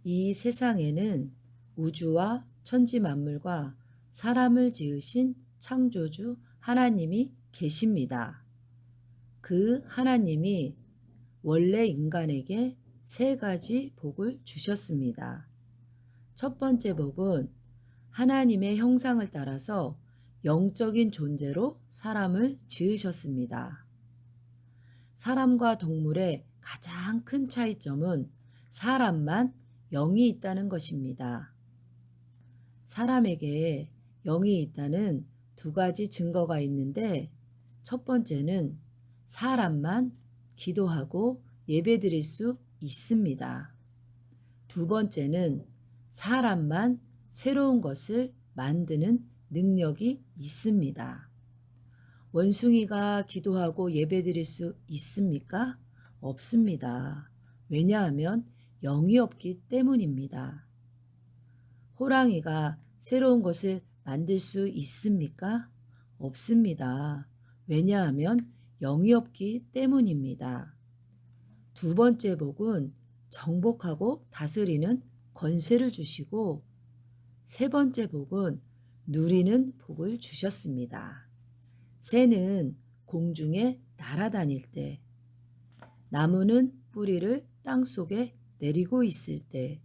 이 세상에는 우주와 천지 만물과 사람을 지으신 창조주 하나님이 계십니다. 그 하나님이 원래 인간에게 세 가지 복을 주셨습니다. 첫 번째 복은 하나님의 형상을 따라서 영적인 존재로 사람을 지으셨습니다. 사람과 동물의 가장 큰 차이점은 사람만 영이 있다는 것입니다. 사람에게 영이 있다는 두 가지 증거가 있는데, 첫 번째는 사람만 기도하고 예배드릴 수 있습니다. 두 번째는 사람만 새로운 것을 만드는 능력이 있습니다. 원숭이가 기도하고 예배드릴 수 있습니까? 없습니다. 왜냐하면 영이 없기 때문입니다. 호랑이가 새로운 것을 만들 수 있습니까? 없습니다. 왜냐하면 영이 없기 때문입니다. 두 번째 복은 정복하고 다스리는 권세를 주시고, 세 번째 복은 누리는 복을 주셨습니다. 새는 공중에 날아다닐 때, 나무는 뿌리를 땅속에 내리고 있을 때,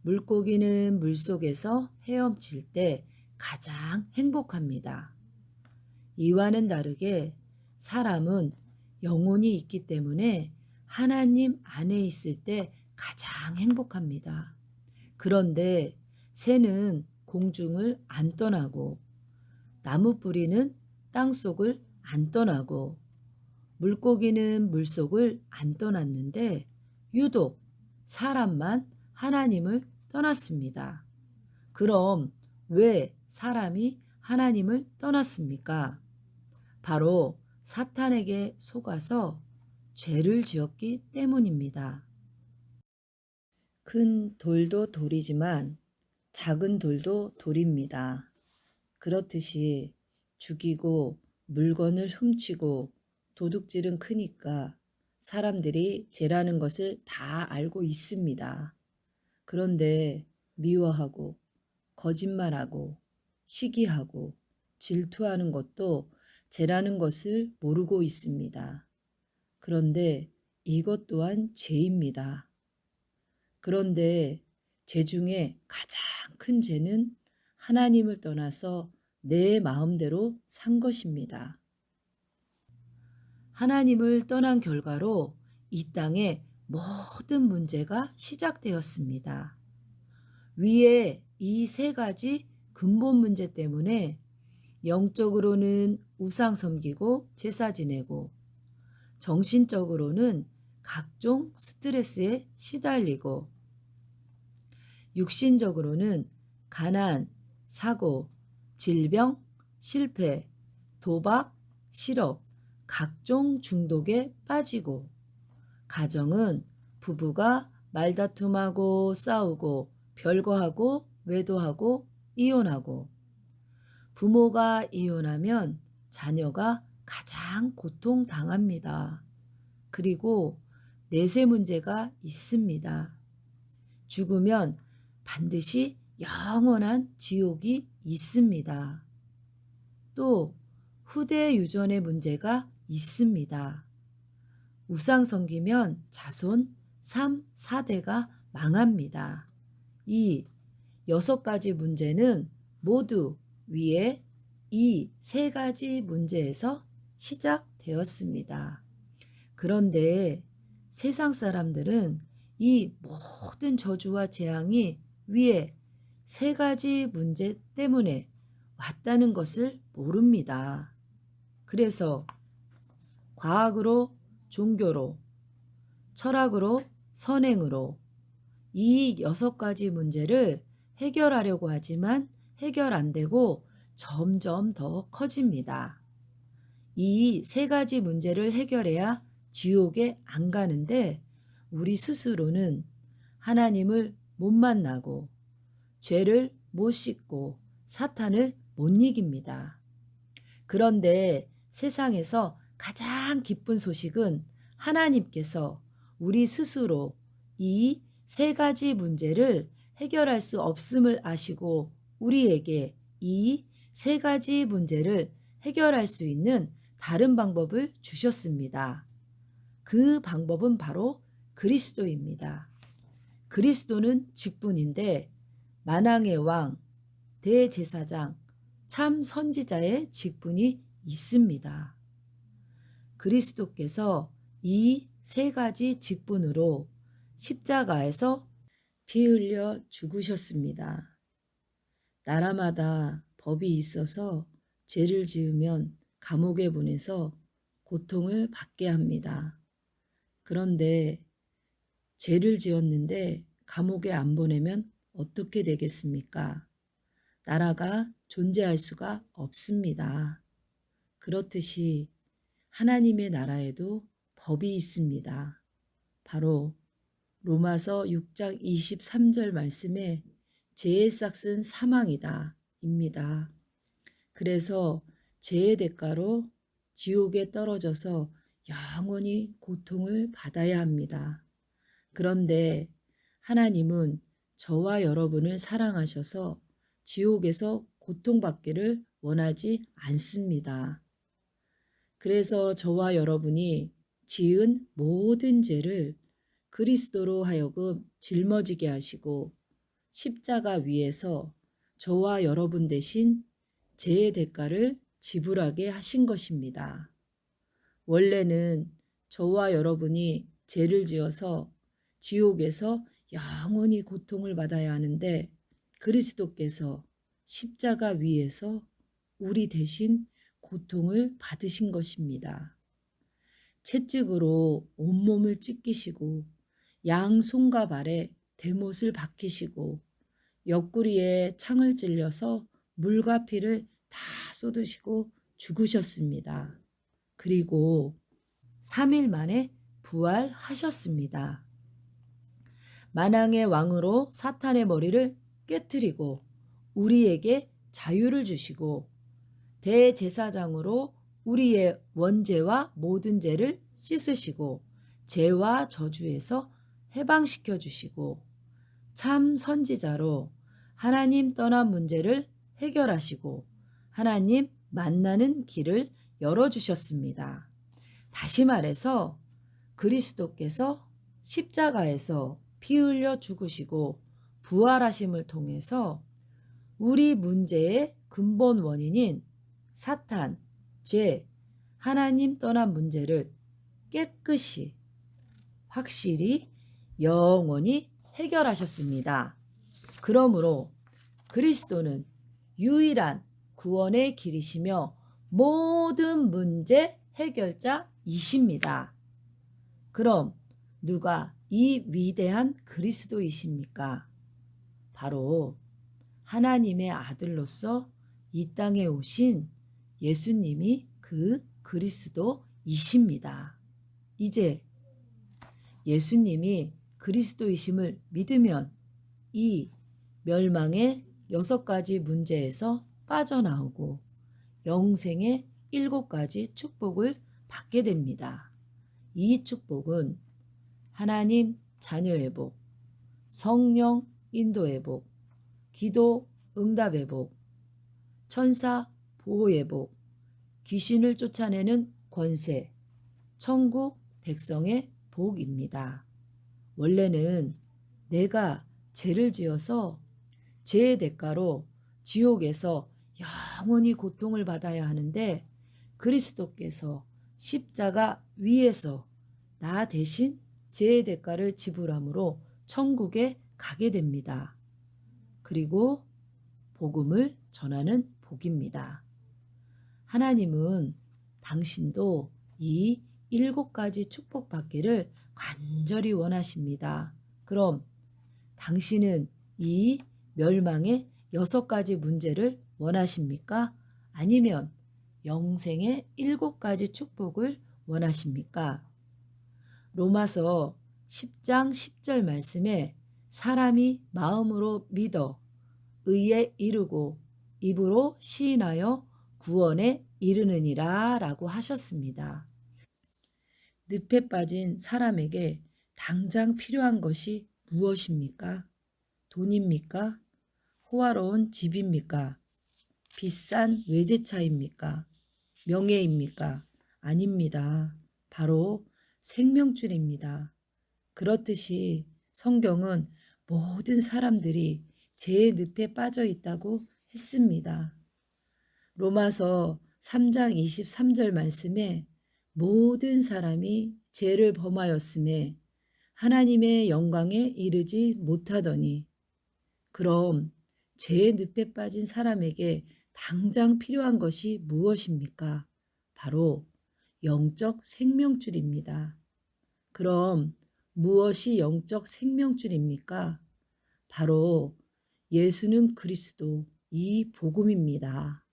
물고기는 물속에서 헤엄칠 때 가장 행복합니다. 이와는 다르게 사람은 영혼이 있기 때문에 하나님 안에 있을 때 가장 행복합니다. 그런데 새는 공중을 안 떠나고, 나무 뿌리는 땅속을 안 떠나고, 물고기는 물속을 안 떠났는데 유독 사람만 하나님을 떠났습니다. 그럼 왜 사람이 하나님을 떠났습니까? 바로 사탄에게 속아서 죄를 지었기 때문입니다. 큰 돌도 돌이지만 작은 돌도 돌입니다. 그렇듯이 죽이고 물건을 훔치고 도둑질은 크니까 사람들이 죄라는 것을 다 알고 있습니다. 그런데 미워하고 거짓말하고 시기하고 질투하는 것도 죄라는 것을 모르고 있습니다. 그런데 이것 또한 죄입니다. 그런데 죄 중에 가장 큰 죄는 하나님을 떠나서 내 마음대로 산 것입니다. 하나님을 떠난 결과로 이 땅에 모든 문제가 시작되었습니다. 위에 이 세 가지 근본 문제 때문에 영적으로는 우상 섬기고 제사 지내고, 정신적으로는 각종 스트레스에 시달리고, 육신적으로는 가난, 사고, 질병, 실패, 도박, 실업, 각종 중독에 빠지고, 가정은 부부가 말다툼하고 싸우고 별거하고 외도하고 이혼하고, 부모가 이혼하면 자녀가 가장 고통당합니다. 그리고 내세 문제가 있습니다. 죽으면 반드시 영원한 지옥이 있습니다. 또 후대 유전의 문제가 있습니다. 우상 섬기면 자손 3, 4대가 망합니다. 이 6가지 문제는 모두 위에 이 3가지 문제에서 시작되었습니다. 그런데 세상 사람들은 이 모든 저주와 재앙이 위에 3가지 문제 때문에 왔다는 것을 모릅니다. 그래서 과학으로, 종교로, 철학으로, 선행으로 이 6가지 문제를 해결하려고 하지만 해결 안 되고 점점 더 커집니다. 이 3가지 문제를 해결해야 지옥에 안 가는데, 우리 스스로는 하나님을 못 만나고 죄를 못 씻고 사탄을 못 이깁니다. 그런데 세상에서 가장 기쁜 소식은 하나님께서 우리 스스로 이 세 가지 문제를 해결할 수 없음을 아시고 우리에게 이 세 가지 문제를 해결할 수 있는 다른 방법을 주셨습니다. 그 방법은 바로 그리스도입니다. 그리스도는 직분인데 만왕의 왕, 대제사장, 참 선지자의 직분이 있습니다. 그리스도께서 이 세 가지 직분으로 십자가에서 피 흘려 죽으셨습니다. 나라마다 법이 있어서 죄를 지으면 감옥에 보내서 고통을 받게 합니다. 그런데 죄를 지었는데 감옥에 안 보내면 어떻게 되겠습니까? 나라가 존재할 수가 없습니다. 그렇듯이 하나님의 나라에도 법이 있습니다. 바로 로마서 6장 23절 말씀에 죄의 싹은 사망이다 입니다. 그래서 죄의 대가로 지옥에 떨어져서 영원히 고통을 받아야 합니다. 그런데 하나님은 저와 여러분을 사랑하셔서 지옥에서 고통받기를 원하지 않습니다. 그래서 저와 여러분이 지은 모든 죄를 그리스도로 하여금 짊어지게 하시고 십자가 위에서 저와 여러분 대신 죄의 대가를 지불하게 하신 것입니다. 원래는 저와 여러분이 죄를 지어서 지옥에서 영원히 고통을 받아야 하는데 그리스도께서 십자가 위에서 우리 대신 고통을 받으신 것입니다. 채찍으로 온몸을 찢기시고 양손과 발에 대못을 박히시고 옆구리에 창을 찔려서 물과 피를 다 쏟으시고 죽으셨습니다. 그리고 3일 만에 부활하셨습니다. 만왕의 왕으로 사탄의 머리를 깨뜨리고 우리에게 자유를 주시고 대제사장으로 우리의 원죄와 모든 죄를 씻으시고 죄와 저주에서 해방시켜 주시고 참 선지자로 하나님 떠난 문제를 해결하시고 하나님 만나는 길을 열어주셨습니다. 다시 말해서 그리스도께서 십자가에서 피 흘려 죽으시고 부활하심을 통해서 우리 문제의 근본 원인인 사탄, 죄, 하나님 떠난 문제를 깨끗이, 확실히, 영원히 해결하셨습니다. 그러므로 그리스도는 유일한 구원의 길이시며 모든 문제 해결자이십니다. 그럼 누가 이 위대한 그리스도이십니까? 바로 하나님의 아들로서 이 땅에 오신 예수님이 그 그리스도이십니다. 이제 예수님이 그리스도이심을 믿으면 이 멸망의 6가지 문제에서 빠져나오고 영생의 7가지 축복을 받게 됩니다. 이 축복은 하나님 자녀의 복, 성령 인도의 복, 기도 응답의 복, 천사 보호의 복, 귀신을 쫓아내는 권세, 천국 백성의 복입니다. 원래는 내가 죄를 지어서 죄의 대가로 지옥에서 영원히 고통을 받아야 하는데 그리스도께서 십자가 위에서 나 대신 죄의 대가를 지불함으로 천국에 가게 됩니다. 그리고 복음을 전하는 복입니다. 하나님은 당신도 이 7가지 축복받기를 간절히 원하십니다. 그럼 당신은 이 멸망의 6가지 문제를 원하십니까? 아니면 영생의 7가지 축복을 원하십니까? 로마서 10장 10절 말씀에 사람이 마음으로 믿어 의에 이르고 입으로 시인하여 구원에 이르느니라 라고 하셨습니다. 늪에 빠진 사람에게 당장 필요한 것이 무엇입니까? 돈입니까? 호화로운 집입니까? 비싼 외제차입니까? 명예입니까? 아닙니다. 바로 생명줄입니다. 그렇듯이 성경은 모든 사람들이 죄의 늪에 빠져 있다고 했습니다. 로마서 3장 23절 말씀에 모든 사람이 죄를 범하였음에 하나님의 영광에 이르지 못하더니, 그럼 죄의 늪에 빠진 사람에게 당장 필요한 것이 무엇입니까? 바로 영적 생명줄입니다. 그럼 무엇이 영적 생명줄입니까? 바로 예수는 그리스도, 이 복음입니다.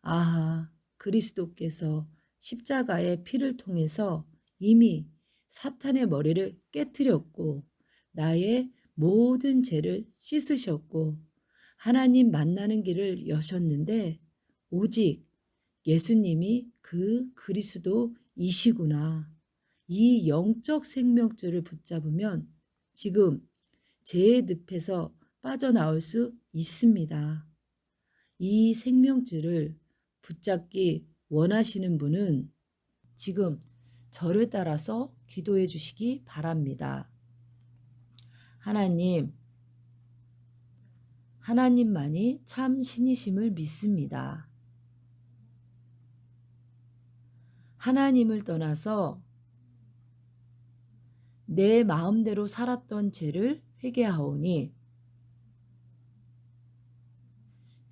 아하, 그리스도께서 십자가의 피를 통해서 이미 사탄의 머리를 깨뜨렸고 나의 모든 죄를 씻으셨고 하나님 만나는 길을 여셨는데, 오직 예수님이 그 그리스도이시구나. 이 영적 생명줄을 붙잡으면 지금 죄의 늪에서 빠져나올 수 있습니다. 이 생명줄을 붙잡기 원하시는 분은 지금 저를 따라서 기도해 주시기 바랍니다. 하나님, 하나님만이 참 신이심을 믿습니다. 하나님을 떠나서 내 마음대로 살았던 죄를 회개하오니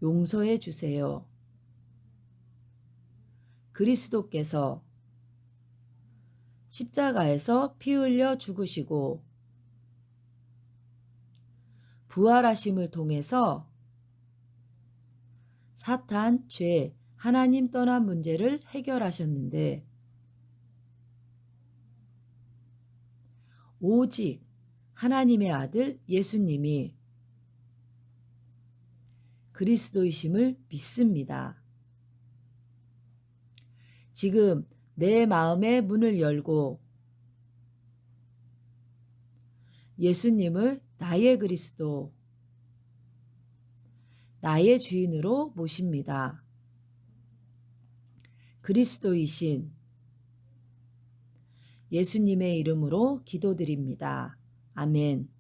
용서해 주세요. 그리스도께서 십자가에서 피 흘려 죽으시고 부활하심을 통해서 사탄, 죄, 하나님 떠난 문제를 해결하셨는데, 오직 하나님의 아들 예수님이 그리스도이심을 믿습니다. 지금 내 마음의 문을 열고 예수님을 나의 그리스도, 나의 주인으로 모십니다. 그리스도이신 예수님의 이름으로 기도드립니다. 아멘.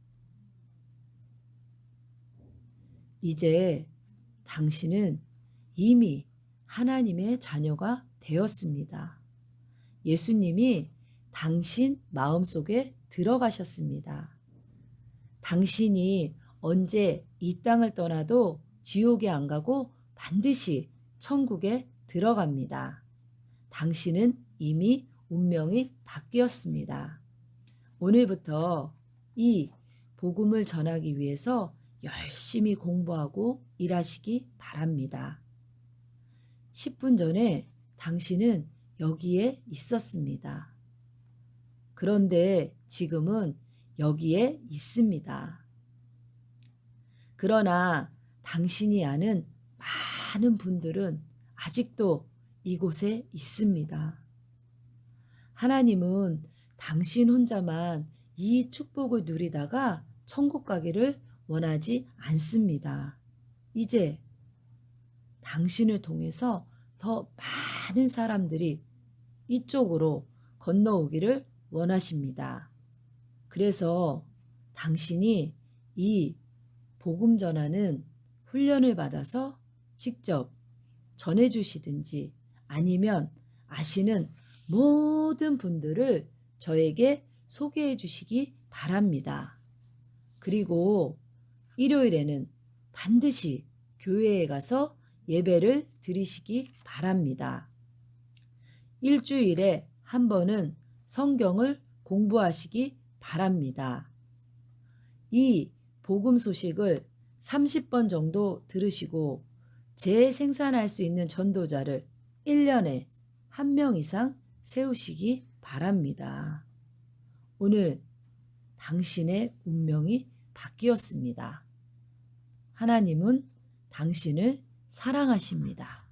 이제 당신은 이미 하나님의 자녀가 되었습니다. 예수님이 당신 마음속에 들어가셨습니다. 당신이 언제 이 땅을 떠나도 지옥에 안 가고 반드시 천국에 들어갑니다. 당신은 이미 운명이 바뀌었습니다. 오늘부터 이 복음을 전하기 위해서 열심히 공부하고 일하시기 바랍니다. 10분 전에 당신은 여기에 있었습니다. 그런데 지금은 여기에 있습니다. 그러나 당신이 아는 많은 분들은 아직도 이곳에 있습니다. 하나님은 당신 혼자만 이 축복을 누리다가 천국 가기를 원하지 않습니다. 이제 당신을 통해서 더 많은 사람들이 이쪽으로 건너오기를 원하십니다. 그래서 당신이 이 복음 전하는 훈련을 받아서 직접 전해주시든지 아니면 아시는 모든 분들을 저에게 소개해 주시기 바랍니다. 그리고 일요일에는 반드시 교회에 가서 예배를 드리시기 바랍니다. 일주일에 한 번은 성경을 공부하시기 바랍니다. 이 복음 소식을 30번 정도 들으시고 재생산할 수 있는 전도자를 1년에 1명 이상 세우시기 바랍니다. 오늘 당신의 운명이 바뀌었습니다. 하나님은 당신을 사랑하십니다.